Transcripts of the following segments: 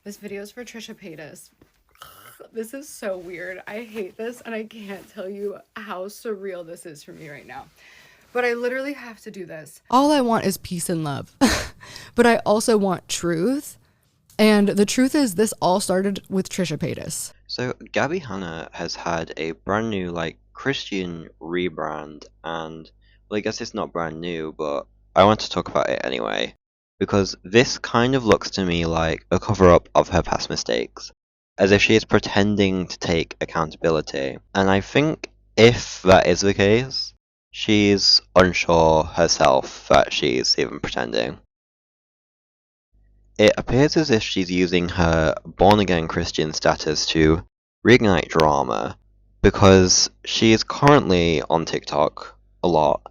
This video is for Trisha Paytas. This is so weird. I hate this, and I can't tell you how surreal this is for me right now. But I literally have to do this. All I want is peace and love. But I also want truth. And the truth is, this all started with Trisha Paytas. So Gabbie Hanna has had a brand new Christian rebrand, and well, I guess it's not brand new, but I want to talk about it anyway because this kind of looks to me like a cover up of her past mistakes, as if she is pretending to take accountability. And I think if that is the case, she's unsure herself that she's even pretending. It appears as if she's using her born-again Christian status to reignite drama, because she is currently on TikTok a lot,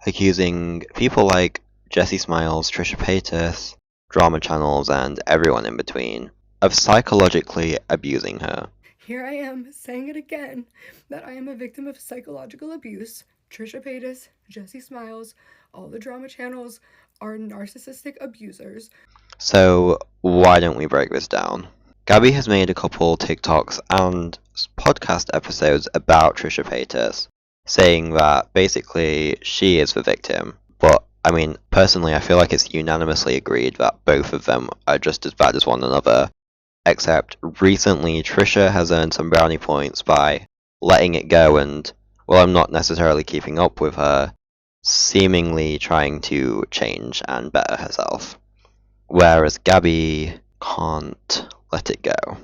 accusing people like Jessie Smiles, Trisha Paytas, drama channels, and everyone in between of psychologically abusing her. Here I am saying it again, that I am a victim of psychological abuse. Trisha Paytas, Jessie Smiles, all the drama channels are narcissistic abusers. So why don't we break this down? Gabbie has made a couple TikToks and podcast episodes about Trisha Paytas, saying that basically she is the victim. But I mean, personally, I feel like it's unanimously agreed that both of them are just as bad as one another. Except recently, Trisha has earned some brownie points by letting it go, and well, I'm not necessarily keeping up with her, seemingly trying to change and better herself. Whereas Gabbie can't let it go.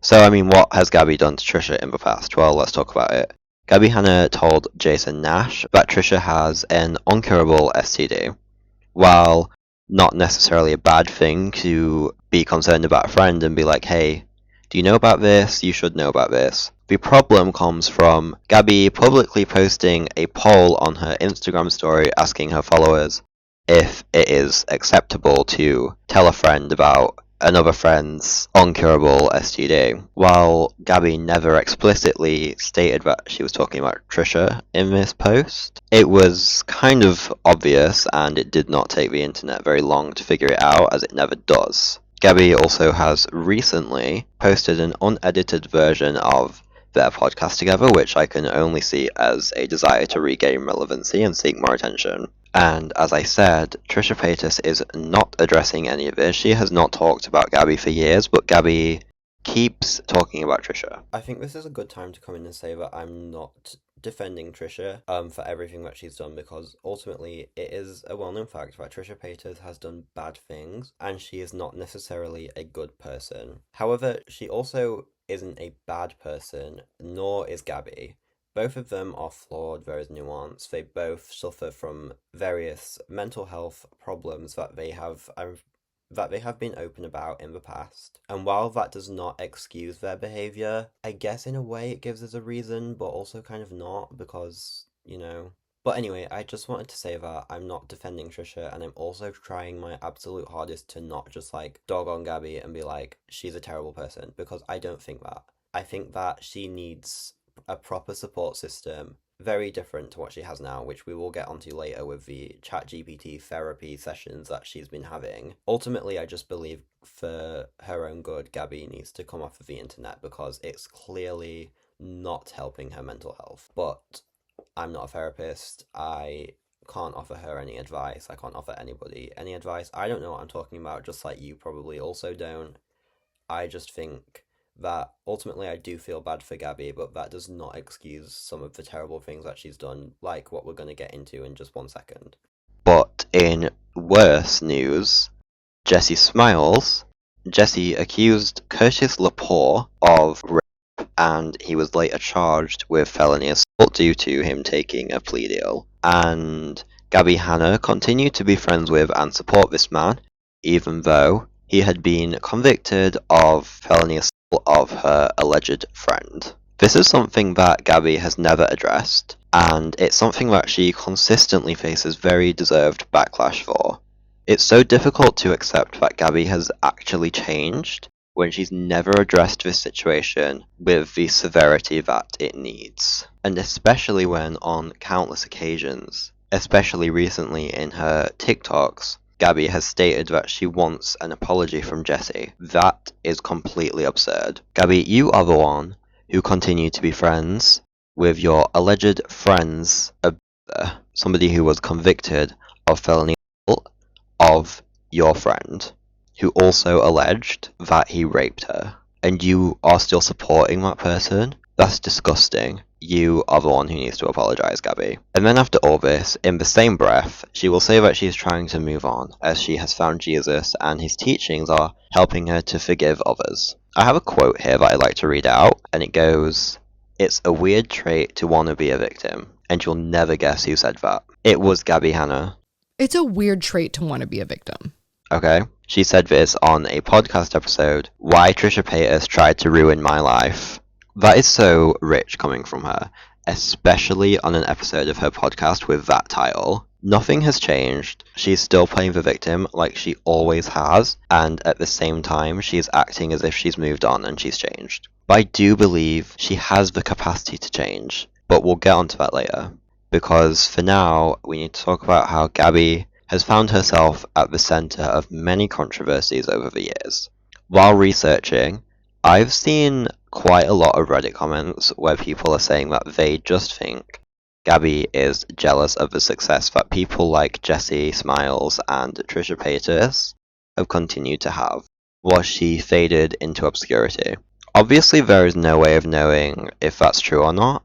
So, I mean, what has Gabbie done to Trisha in the past? Well, let's talk about it. Gabbie Hanna told Jason Nash that Trisha has an uncurable STD. While not necessarily a bad thing to be concerned about a friend and be like, hey, do you know about this? You should know about this. The problem comes from Gabbie publicly posting a poll on her Instagram story asking her followers if it is acceptable to tell a friend about another friend's uncurable STD, while Gabbie never explicitly stated that she was talking about Trisha in this post. It was kind of obvious, and it did not take the internet very long to figure it out, as it never does. Gabbie also has recently posted an unedited version of their podcast together, which I can only see as a desire to regain relevancy and seek more attention. And as I said, Trisha Paytas is not addressing any of this. She has not talked about Gabbie for years, but Gabbie keeps talking about Trisha. I think this is a good time to come in and say that I'm not defending Trisha for everything that she's done, because ultimately it is a well-known fact that Trisha Paytas has done bad things and she is not necessarily a good person. However, she also isn't a bad person, nor is Gabbie. Both of them are flawed, there is nuance. They both suffer from various mental health problems that they have been open about in the past. And while that does not excuse their behavior, I guess in a way it gives us a reason, but also kind of not, because, you know. But anyway, I just wanted to say that I'm not defending Trisha, and I'm also trying my absolute hardest to not just dog on Gabbie and be like, she's a terrible person, because I don't think that. I think that she needs a proper support system, very different to what she has now, which we will get onto later with the ChatGPT therapy sessions that she's been having. Ultimately, I just believe for her own good, Gabbie needs to come off of the internet, because it's clearly not helping her mental health. But I'm not a therapist. I can't offer her any advice. I can't offer anybody any advice. I don't know what I'm talking about, just like you probably also don't. I just think that ultimately I do feel bad for Gabbie, but that does not excuse some of the terrible things that she's done, like what we're going to get into in just 1 second. But in worse news, Jessie Smiles. Jessie accused Curtis Lepore of rape, and he was later charged with felony assault due to him taking a plea deal. And Gabbie Hanna continued to be friends with and support this man, even though he had been convicted of felony assault of her alleged friend. This is something that Gabbie has never addressed, and it's something that she consistently faces very deserved backlash for. It's so difficult to accept that Gabbie has actually changed when she's never addressed this situation with the severity that it needs. And especially when on countless occasions, especially recently in her TikToks, Gabbie has stated that she wants an apology from Jessie. That is completely absurd. Gabbie, you are the one who continue to be friends with your alleged friend's abuser, somebody who was convicted of felony assault of your friend, who also alleged that he raped her. And you are still supporting that person? That's disgusting. You are the one who needs to apologise, Gabbie. And then after all this, in the same breath, she will say that she's trying to move on, as she has found Jesus and his teachings are helping her to forgive others. I have a quote here that I'd like to read out, and it goes, "It's a weird trait to want to be a victim, and you'll never guess who said that." It was Gabbie Hanna. It's a weird trait to want to be a victim. Okay? She said this on a podcast episode, Why Trisha Paytas Tried to Ruin My Life. That is so rich coming from her, especially on an episode of her podcast with that title. Nothing has changed. She's still playing the victim like she always has, and at the same time, she's acting as if she's moved on and she's changed. But I do believe she has the capacity to change, but we'll get onto that later. Because for now, we need to talk about how Gabbie has found herself at the centre of many controversies over the years. While researching, I've seen quite a lot of Reddit comments where people are saying that they just think Gabbie is jealous of the success that people like Jessie Smiles and Trisha Paytas have continued to have, while she faded into obscurity. Obviously, there is no way of knowing if that's true or not,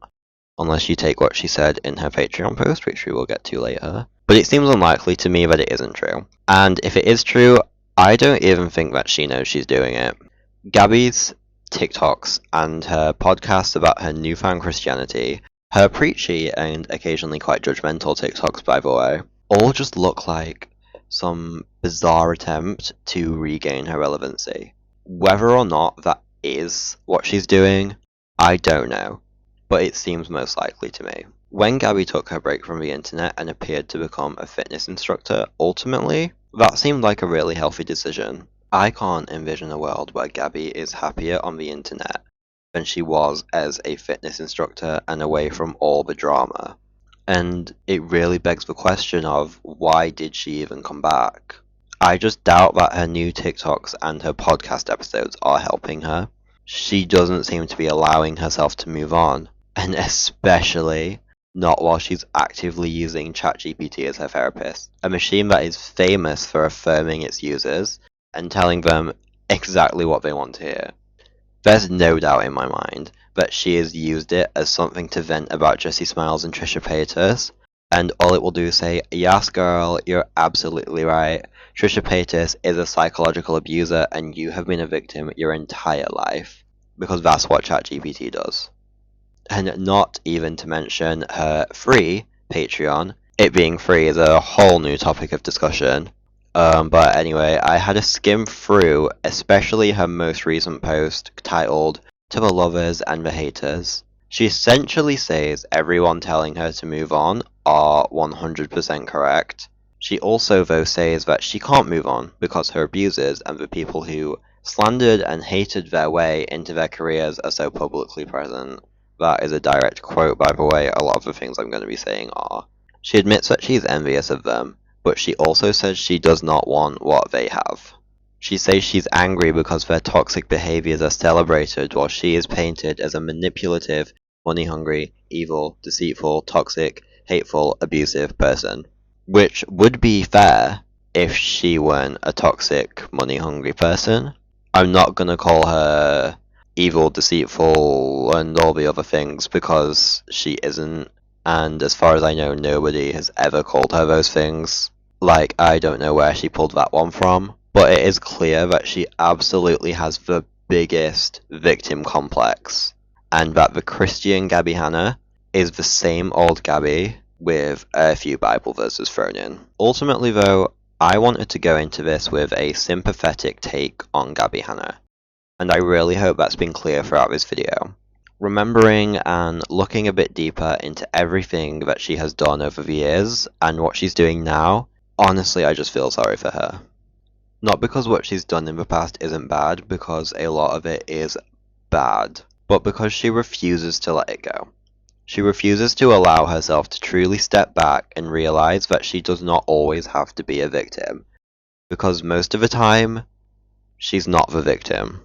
unless you take what she said in her Patreon post, which we will get to later. But it seems unlikely to me that it isn't true. And if it is true, I don't even think that she knows she's doing it. Gabbie's TikToks and her podcasts about her newfound Christianity, her preachy and occasionally quite judgmental TikToks, by the way, all just look like some bizarre attempt to regain her relevancy. Whether or not that is what she's doing, I don't know, but it seems most likely to me. When Gabbie took her break from the internet and appeared to become a fitness instructor, ultimately, that seemed like a really healthy decision. I can't envision a world where Gabbie is happier on the internet than she was as a fitness instructor and away from all the drama. And it really begs the question of, why did she even come back? I just doubt that her new TikToks and her podcast episodes are helping her. She doesn't seem to be allowing herself to move on, and especially not while she's actively using ChatGPT as her therapist, a machine that is famous for affirming its users and telling them exactly what they want to hear. There's no doubt in my mind that she has used it as something to vent about Jessie Smiles and Trisha Paytas, and all it will do is say, yes girl, you're absolutely right. Trisha Paytas is a psychological abuser and you have been a victim your entire life. Because that's what ChatGPT does. And not even to mention her free Patreon. It being free is a whole new topic of discussion. But anyway, I had a skim through, especially her most recent post titled, To the Lovers and the Haters. She essentially says everyone telling her to move on are 100% correct. She also, though, says that she can't move on because her abusers and the people who slandered and hated their way into their careers are so publicly present. That is a direct quote, by the way. A lot of the things I'm going to be saying are. She admits that she's envious of them, but she also says she does not want what they have. She says she's angry because their toxic behaviors are celebrated while she is painted as a manipulative, money-hungry, evil, deceitful, toxic, hateful, abusive person. Which would be fair if she weren't a toxic, money-hungry person. I'm not gonna call her evil, deceitful, and all the other things because she isn't. And as far as I know, nobody has ever called her those things. Like, I don't know where she pulled that one from. But it is clear that she absolutely has the biggest victim complex. And that the Christian Gabbie Hanna is the same old Gabbie with a few Bible verses thrown in. Ultimately, though, I wanted to go into this with a sympathetic take on Gabbie Hanna. And I really hope that's been clear throughout this video. Remembering and looking a bit deeper into everything that she has done over the years and what she's doing now, honestly, I just feel sorry for her. Not because what she's done in the past isn't bad, because a lot of it is bad, but because she refuses to let it go. She refuses to allow herself to truly step back and realize that she does not always have to be a victim, because most of the time, she's not the victim.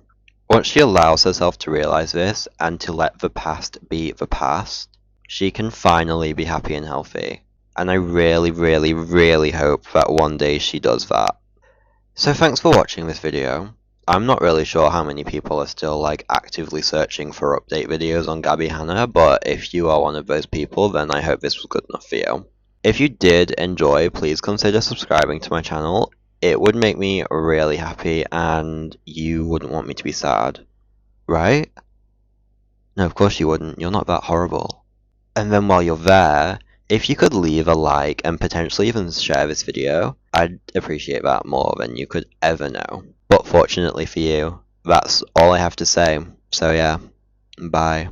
Once she allows herself to realize this and to let the past be the past, she can finally be happy and healthy. And I really, really, really hope that one day she does that. So thanks for watching this video. I'm not really sure how many people are still like actively searching for update videos on Gabbie Hanna, but if you are one of those people, then I hope this was good enough for you. If you did enjoy, please consider subscribing to my channel. It would make me really happy and you wouldn't want me to be sad, right? No, of course you wouldn't. You're not that horrible. And then while you're there, if you could leave a like and potentially even share this video, I'd appreciate that more than you could ever know. But fortunately for you, that's all I have to say. So yeah, bye.